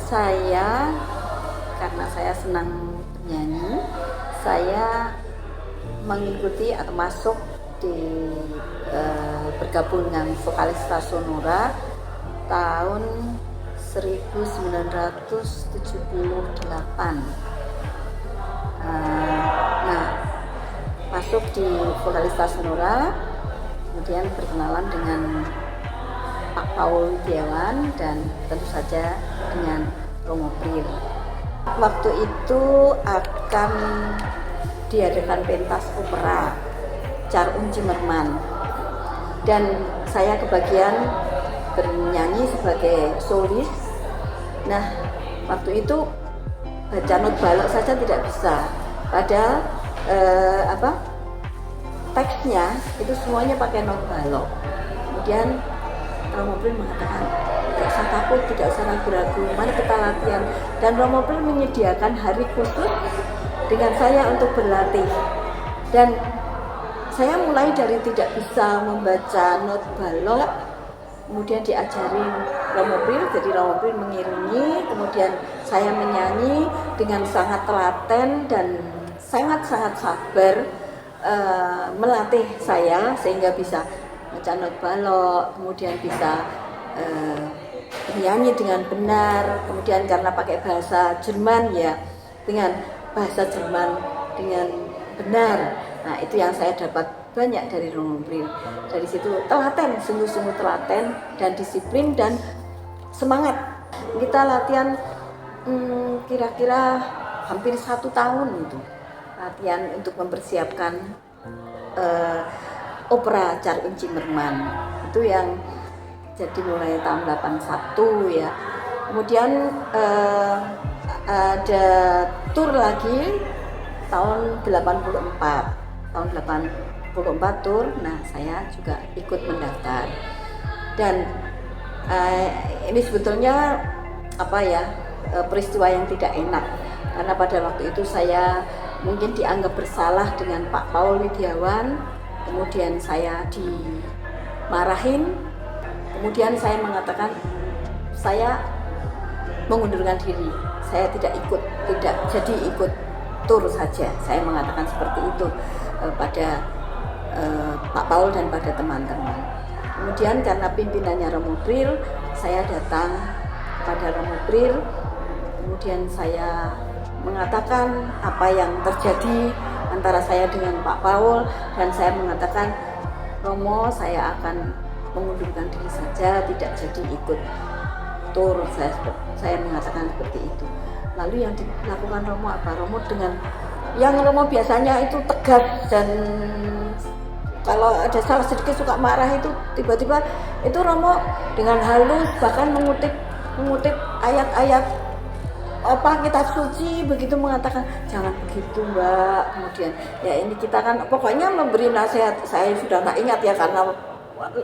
Saya, karena saya senang bernyanyi, saya mengikuti atau masuk di bergabung dengan vokalis Sonora tahun 1978. Masuk di vokalis Sonora, kemudian berkenalan dengan Pak Paul Widiawan dan tentu saja dengan Romo Prill. Waktu itu akan diadakan pentas opera Char und Zimmermann dan saya kebagian bernyanyi sebagai solis. Nah, waktu itu baca not balok saja tidak bisa, padahal teksnya itu semuanya pakai not balok. Kemudian Romo Prill mengatakan, tidak usah takut, tidak usah ragu-ragu, mari kita latihan. Dan Romo Prill menyediakan hari khusus dengan saya untuk berlatih. Dan saya mulai dari tidak bisa membaca not balok, kemudian diajarin Romo Prill, jadi Romo Prill mengiringi, kemudian saya menyanyi dengan sangat telaten dan sangat-sangat sabar melatih saya sehingga bisa baca not balok, kemudian bisa menyanyi dengan benar, kemudian karena pakai bahasa Jerman ya, dengan bahasa Jerman dengan benar. Nah, itu yang saya dapat banyak dari Romo Prill. Dari situ telaten, sungguh-sungguh telaten dan disiplin dan semangat. Kita latihan kira-kira hampir 1 tahun itu latihan untuk mempersiapkan opera Char und Zimmermann. Itu yang jadi mulai tahun 81 ya. Kemudian ada tur lagi tahun 84. Tahun 84 tur. Nah, saya juga ikut mendaftar. Dan ini sebetulnya peristiwa yang tidak enak, karena pada waktu itu saya mungkin dianggap bersalah dengan Pak Paul Widiawan. Kemudian saya dimarahin, kemudian saya mengatakan saya mengundurkan diri, saya tidak jadi ikut tur saja. Saya mengatakan seperti itu pada Pak Paul dan pada teman-teman. Kemudian karena pimpinannya Romo Prill, saya datang pada Romo Prill, kemudian saya mengatakan apa yang terjadi antara saya dengan Pak Paul, dan saya mengatakan, Romo, saya akan mengundurkan diri saja, tidak jadi ikut tur. Saya mengatakan seperti itu. Lalu yang dilakukan Romo apa? Romo dengan yang Romo biasanya itu tegas dan kalau ada salah sedikit suka marah, itu tiba-tiba itu Romo dengan halus bahkan mengutip ayat-ayat kitab suci, begitu mengatakan jangan begitu Mbak. Kemudian ya ini kita kan pokoknya memberi nasihat, saya sudah nggak ingat ya karena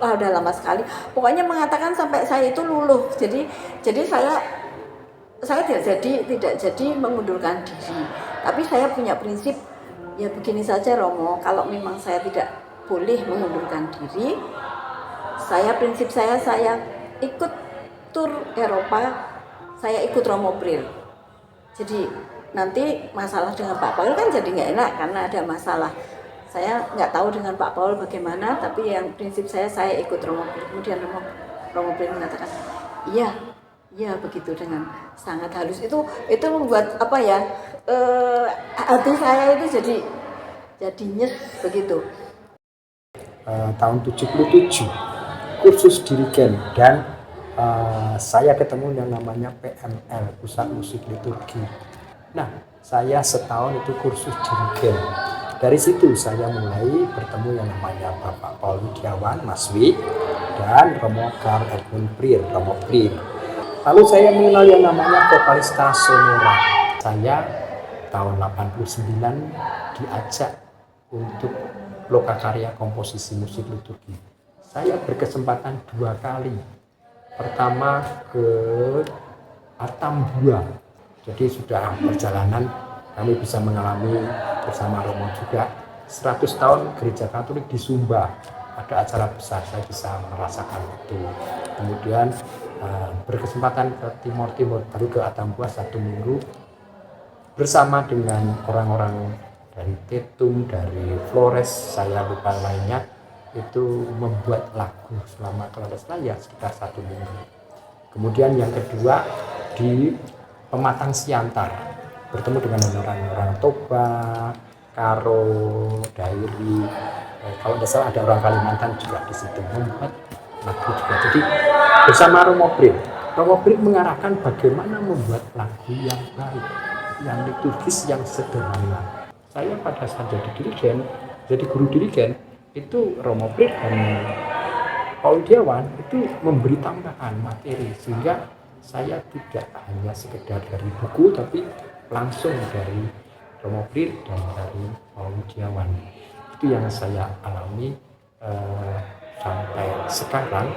udah lama sekali, pokoknya mengatakan sampai saya itu luluh. Jadi saya tidak jadi mengundurkan diri, tapi saya punya prinsip ya begini saja Romo, kalau memang saya tidak boleh mengundurkan diri, prinsip saya ikut tur Eropa, saya ikut Romo Prill. Jadi nanti masalah dengan Pak Paul kan jadi nggak enak karena ada masalah. Saya nggak tahu dengan Pak Paul bagaimana, tapi yang prinsip saya ikut Romo Prill. Kemudian Romo Prill mengatakan, iya begitu dengan sangat halus. Itu membuat hati saya itu jadi nyes begitu. Tahun 77 kursus dirigen dan saya ketemu yang namanya PML, Pusat Musik Liturgi. Nah, saya setahun itu kursus dirigen. Dari situ saya mulai bertemu yang namanya Bapak Paul Widiawan, Mas Wi, dan Romo Karl Edmund Prier, Romo Prier. Lalu saya mengenal yang namanya Vokalista Sonora. Saya tahun 89 diajak untuk lokakarya komposisi musik liturgi. Saya berkesempatan 2 kali. Pertama ke Atambua. Jadi sudah perjalanan kami bisa mengalami bersama Romo juga 100 tahun gereja Katolik di Sumba. Ada acara besar, saya bisa merasakan itu. Kemudian berkesempatan ke Timur, baru ke Atambua 1 minggu bersama dengan orang-orang dari Tetum, dari Flores, saya lupa lainnya, itu membuat lagu selama kalau tidak salah ya sekitar 1 minggu. Kemudian yang kedua di Pematang Siantar, bertemu dengan orang-orang Toba, Karo, Dairi, kalau tidak salah ada orang Kalimantan juga di situ membuat lagu juga. Jadi bersama Romo Prier mengarahkan bagaimana membuat lagu yang baik, yang liturgis, yang sederhana. Saya pada saat jadi guru dirigen, itu Romo Prier dan Paul Widiawan itu memberi tambahan materi sehingga saya tidak hanya sekedar dari buku tapi langsung dari Romo Prier dan dari Paul Widiawan. Itu yang saya alami sampai sekarang.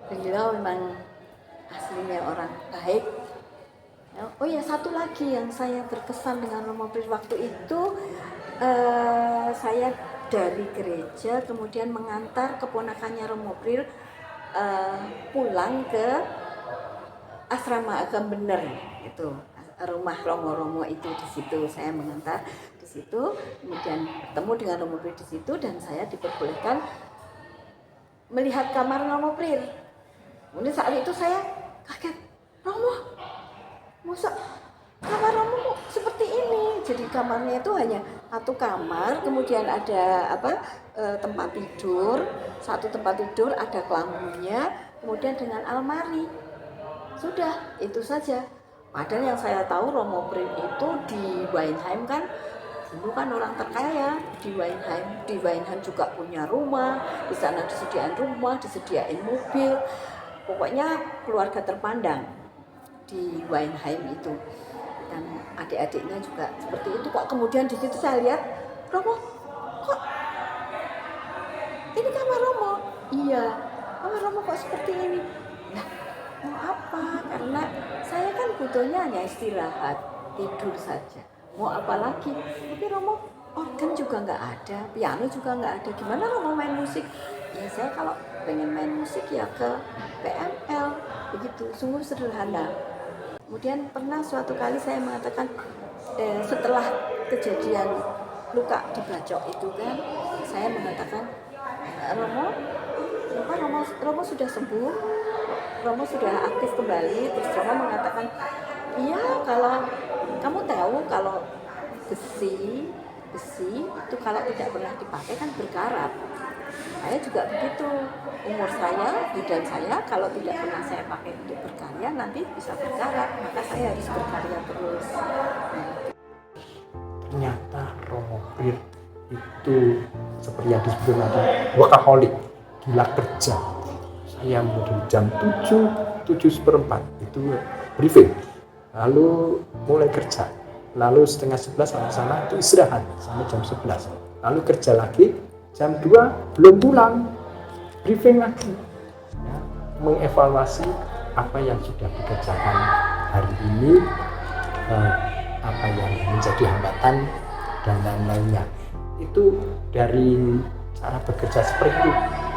Beliau memang aslinya orang baik. Oh ya, satu lagi yang saya berkesan dengan Romo Prier waktu itu, saya dari gereja kemudian mengantar keponakannya Romo Prier pulang ke asrama Agam Bener, itu rumah Romo-Romo itu di situ. Saya mengantar di situ, kemudian bertemu dengan Romo Prier di situ dan saya diperbolehkan melihat kamar Romo Prier. Kemudian saat itu saya kaget, Romo, masa kamar Romo seperti ini? Jadi kamarnya itu hanya satu kamar, kemudian ada tempat tidur, satu tempat tidur, ada kelambunya, kemudian dengan almari. Sudah, itu saja. Padahal yang saya tahu Romo Prier itu di Weinheim kan dulu kan orang terkaya di Weinheim juga punya rumah, di sana disediain rumah, disediain mobil. Pokoknya keluarga terpandang di Weinheim itu, dan adik-adiknya juga seperti itu. Kok kemudian di situ saya lihat, Romo, kok ini kamar Romo? Iya, kamar Romo kok seperti ini? Nah, mau apa? Karena saya kan butuhnya hanya istirahat, tidur saja. Mau apa lagi? Tapi Romo organ juga nggak ada, piano juga nggak ada. Gimana Romo main musik? Ya saya kalau pengen main musik ya ke PML, begitu, sungguh sederhana. Kemudian pernah suatu kali saya mengatakan setelah kejadian luka di bacok itu kan, saya mengatakan, Romo sudah sembuh, Romo sudah aktif kembali. Terus Romo mengatakan, iya, kalau kamu tahu kalau besi itu kalau tidak pernah dipakai kan berkarat. Saya juga begitu, umur saya, bidan saya kalau tidak pernah saya pakai untuk berkarya nanti bisa berkarat, maka saya harus berkarya terus. Ternyata Romo Prier itu seperti yang disebut tadi workaholic, gila kerja. Saya mulai jam 7:04 itu briefing, lalu mulai kerja, lalu setengah 11 sampai sana itu istirahat sampai jam 11, lalu kerja lagi jam 2 belum pulang, briefing lagi ya, mengevaluasi apa yang sudah dikerjakan hari ini, apa yang menjadi hambatan dan lain-lainnya. Itu dari cara bekerja seperti itu.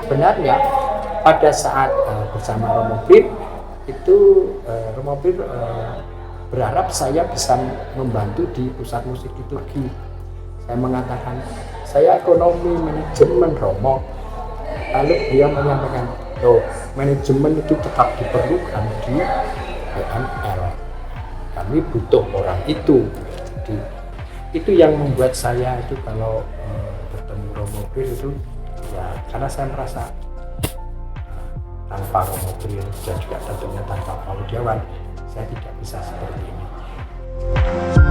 Sebenarnya pada saat bersama Romo Prier itu Romo Prier berharap saya bisa membantu di pusat musik liturgi. Saya mengatakan saya ekonomi manajemen Romo, lalu dia menyampaikan, manajemen itu tetap diperlukan di PML, kami butuh orang itu. Jadi, itu yang membuat saya itu kalau bertemu Romo Prier itu ya, karena saya merasa tanpa Romo Priyo dan juga tentunya tanpa Paul Widiawan saya tidak bisa seperti ini.